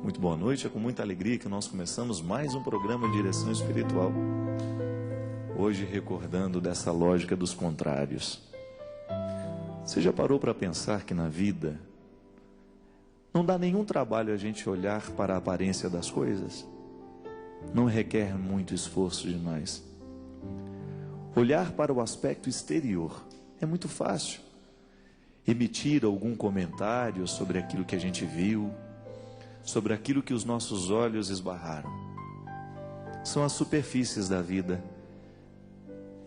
Muito boa noite, é com muita alegria que nós começamos mais um programa de direção espiritual. Hoje recordando dessa lógica dos contrários. Você já parou para pensar que na vida não dá nenhum trabalho a gente olhar para a aparência das coisas? Não requer muito esforço demais. Olhar para o aspecto exterior é muito fácil. Emitir algum comentário sobre aquilo que a gente viu, sobre aquilo que os nossos olhos esbarraram. São as superfícies da vida.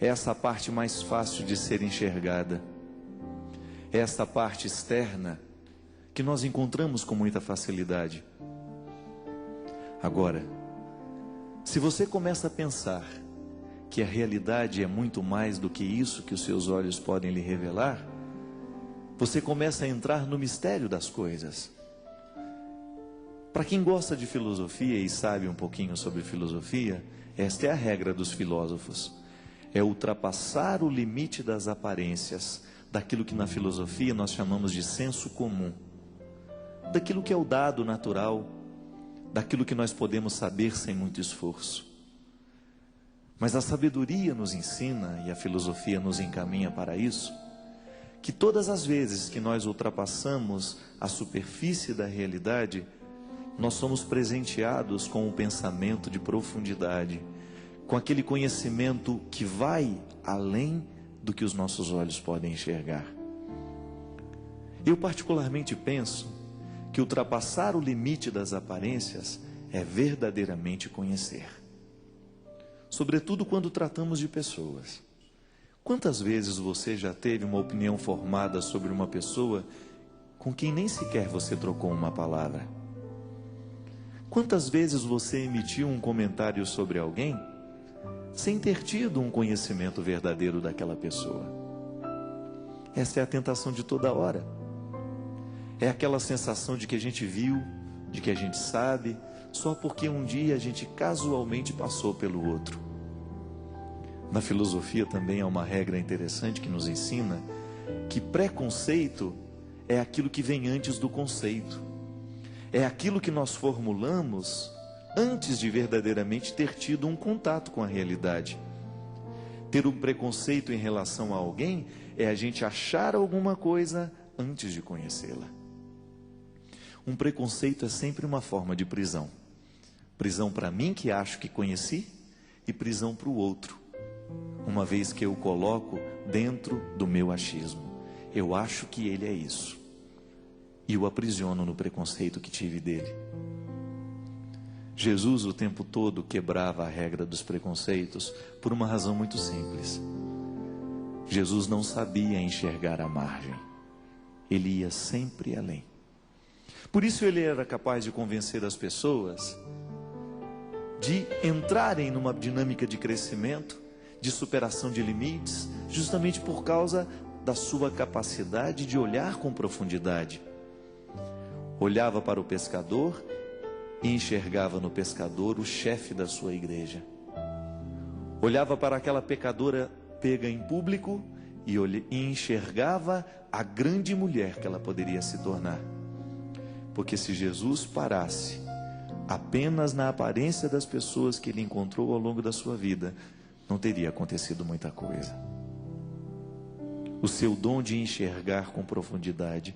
É essa parte mais fácil de ser enxergada. É essa parte externa que nós encontramos com muita facilidade. Agora, se você começa a pensar que a realidade é muito mais do que isso que os seus olhos podem lhe revelar, você começa a entrar no mistério das coisas. Para quem gosta de filosofia e sabe um pouquinho sobre filosofia, esta é a regra dos filósofos. É ultrapassar o limite das aparências, daquilo que na filosofia nós chamamos de senso comum, daquilo que é o dado natural, daquilo que nós podemos saber sem muito esforço. Mas a sabedoria nos ensina, e a filosofia nos encaminha para isso, que todas as vezes que nós ultrapassamos a superfície da realidade, nós somos presenteados com um pensamento de profundidade, com aquele conhecimento que vai além do que os nossos olhos podem enxergar. Eu particularmente penso que ultrapassar o limite das aparências é verdadeiramente conhecer. Sobretudo quando tratamos de pessoas. Quantas vezes você já teve uma opinião formada sobre uma pessoa com quem nem sequer você trocou uma palavra? Quantas vezes você emitiu um comentário sobre alguém sem ter tido um conhecimento verdadeiro daquela pessoa? Essa é a tentação de toda hora. É aquela sensação de que a gente viu, de que a gente sabe, só porque um dia a gente casualmente passou pelo outro. Na filosofia também há uma regra interessante que nos ensina que preconceito é aquilo que vem antes do conceito. É aquilo que nós formulamos antes de verdadeiramente ter tido um contato com a realidade. Ter um preconceito em relação a alguém é a gente achar alguma coisa antes de conhecê-la. Um preconceito é sempre uma forma de prisão. Prisão para mim que acho que conheci e prisão para o outro. Uma vez que eu o coloco dentro do meu achismo. Eu acho que ele é isso. E o aprisiono no preconceito que tive dele. Jesus o tempo todo quebrava a regra dos preconceitos por uma razão muito simples. Jesus não sabia enxergar a margem. Ele ia sempre além. Por isso ele era capaz de convencer as pessoas de entrarem numa dinâmica de crescimento, de superação de limites, justamente por causa da sua capacidade de olhar com profundidade. Olhava para o pescador e enxergava no pescador o chefe da sua igreja. Olhava para aquela pecadora pega em público e enxergava a grande mulher que ela poderia se tornar. Porque se Jesus parasse apenas na aparência das pessoas que ele encontrou ao longo da sua vida, não teria acontecido muita coisa. O seu dom de enxergar com profundidade.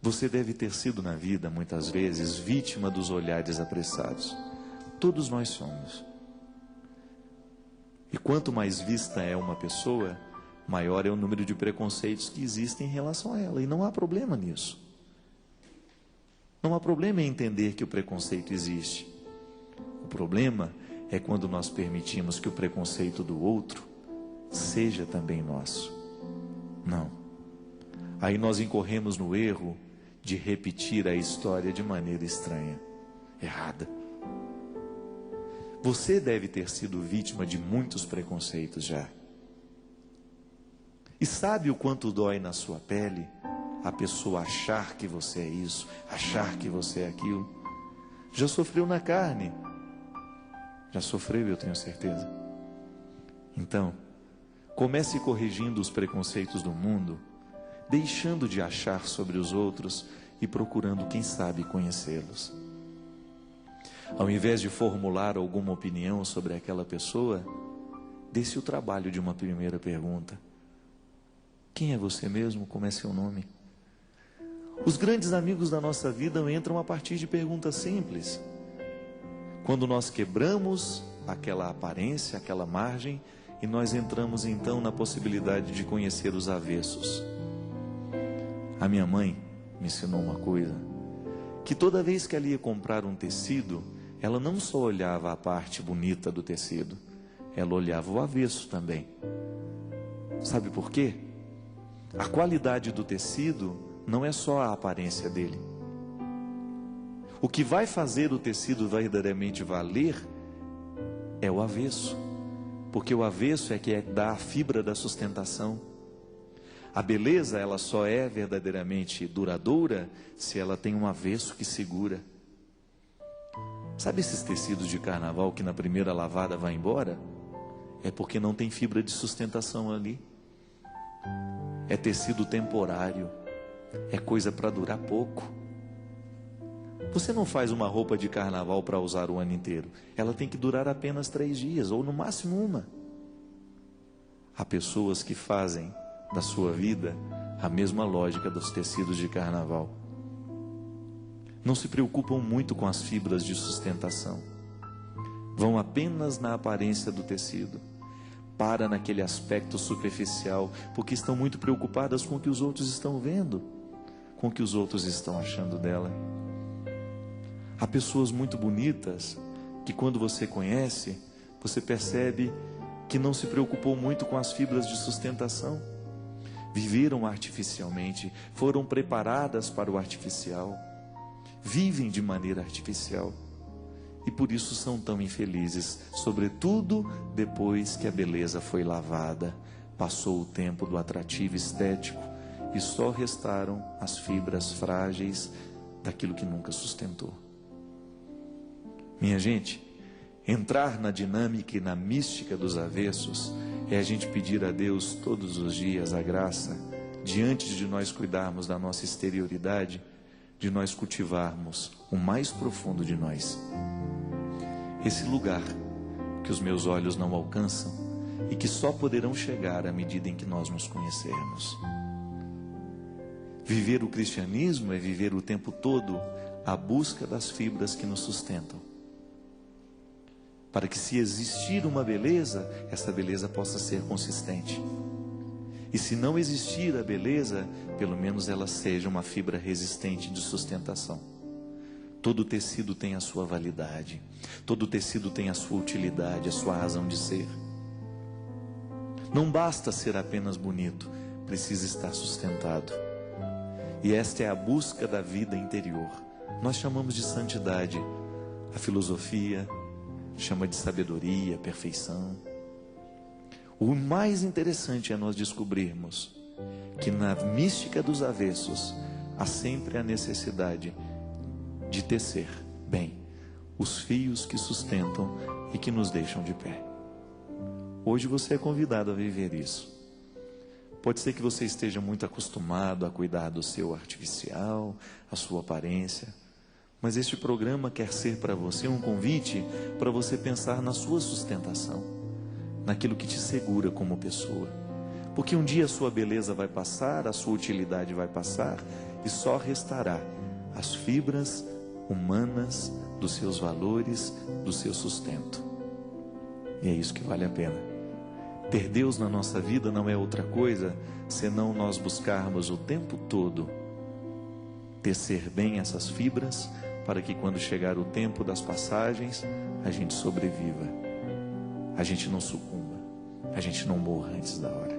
Você deve ter sido na vida, muitas vezes, vítima dos olhares apressados. Todos nós somos. E quanto mais vista é uma pessoa, maior é o número de preconceitos que existem em relação a ela. E não há problema nisso. Não há problema em entender que o preconceito existe. O problema é quando nós permitimos que o preconceito do outro seja também nosso. Não. Aí nós incorremos no erro de repetir a história de maneira estranha, errada. Você deve ter sido vítima de muitos preconceitos já. E sabe o quanto dói na sua pele a pessoa achar que você é isso, achar que você é aquilo? Já sofreu na carne. Já sofreu, eu tenho certeza. Então, comece corrigindo os preconceitos do mundo, deixando de achar sobre os outros e procurando, quem sabe, conhecê-los. Ao invés de formular alguma opinião sobre aquela pessoa, dê-se o trabalho de uma primeira pergunta: quem é você mesmo? Como é seu nome? Os grandes amigos da nossa vida entram a partir de perguntas simples. Quando nós quebramos aquela aparência, aquela margem, e nós entramos então na possibilidade de conhecer os avessos. A minha mãe me ensinou uma coisa, que toda vez que ela ia comprar um tecido, ela não só olhava a parte bonita do tecido, ela olhava o avesso também. Sabe por quê? A qualidade do tecido não é só a aparência dele. O que vai fazer o tecido verdadeiramente valer é o avesso, porque o avesso é que dá a fibra da sustentação. A beleza, ela só é verdadeiramente duradoura se ela tem um avesso que segura. Sabe esses tecidos de carnaval que na primeira lavada vai embora? É porque não tem fibra de sustentação ali. É tecido temporário, é coisa para durar pouco. Você não faz uma roupa de carnaval para usar o ano inteiro. Ela tem que durar apenas 3 dias, ou no máximo 1. Há pessoas que fazem da sua vida a mesma lógica dos tecidos de carnaval. Não se preocupam muito com as fibras de sustentação. Vão apenas na aparência do tecido. Para naquele aspecto superficial, porque estão muito preocupadas com o que os outros estão vendo, com o que os outros estão achando dela. Há pessoas muito bonitas que, quando você conhece, você percebe que não se preocupou muito com as fibras de sustentação. Viveram artificialmente, foram preparadas para o artificial, vivem de maneira artificial e por isso são tão infelizes, sobretudo depois que a beleza foi lavada, passou o tempo do atrativo estético e só restaram as fibras frágeis daquilo que nunca sustentou. Minha gente, entrar na dinâmica e na mística dos avessos é a gente pedir a Deus todos os dias a graça, diante de nós cuidarmos da nossa exterioridade, de nós cultivarmos o mais profundo de nós. Esse lugar que os meus olhos não alcançam e que só poderão chegar à medida em que nós nos conhecermos. Viver o cristianismo é viver o tempo todo a busca das fibras que nos sustentam. Para que, se existir uma beleza, essa beleza possa ser consistente. E se não existir a beleza, pelo menos ela seja uma fibra resistente de sustentação. Todo tecido tem a sua validade, todo tecido tem a sua utilidade, a sua razão de ser. Não basta ser apenas bonito, precisa estar sustentado. E esta é a busca da vida interior. Nós chamamos de santidade. A filosofia chama de sabedoria, perfeição. O mais interessante é nós descobrirmos que na mística dos avessos há sempre a necessidade de tecer bem os fios que sustentam e que nos deixam de pé. Hoje você é convidado a viver isso. Pode ser que você esteja muito acostumado a cuidar do seu artificial, a sua aparência, mas este programa quer ser para você um convite para você pensar na sua sustentação, naquilo que te segura como pessoa. Porque um dia a sua beleza vai passar, a sua utilidade vai passar e só restará as fibras humanas dos seus valores, do seu sustento. E é isso que vale a pena. Ter Deus na nossa vida não é outra coisa senão nós buscarmos o tempo todo tecer bem essas fibras, para que quando chegar o tempo das passagens, a gente sobreviva, a gente não sucumba, a gente não morra antes da hora.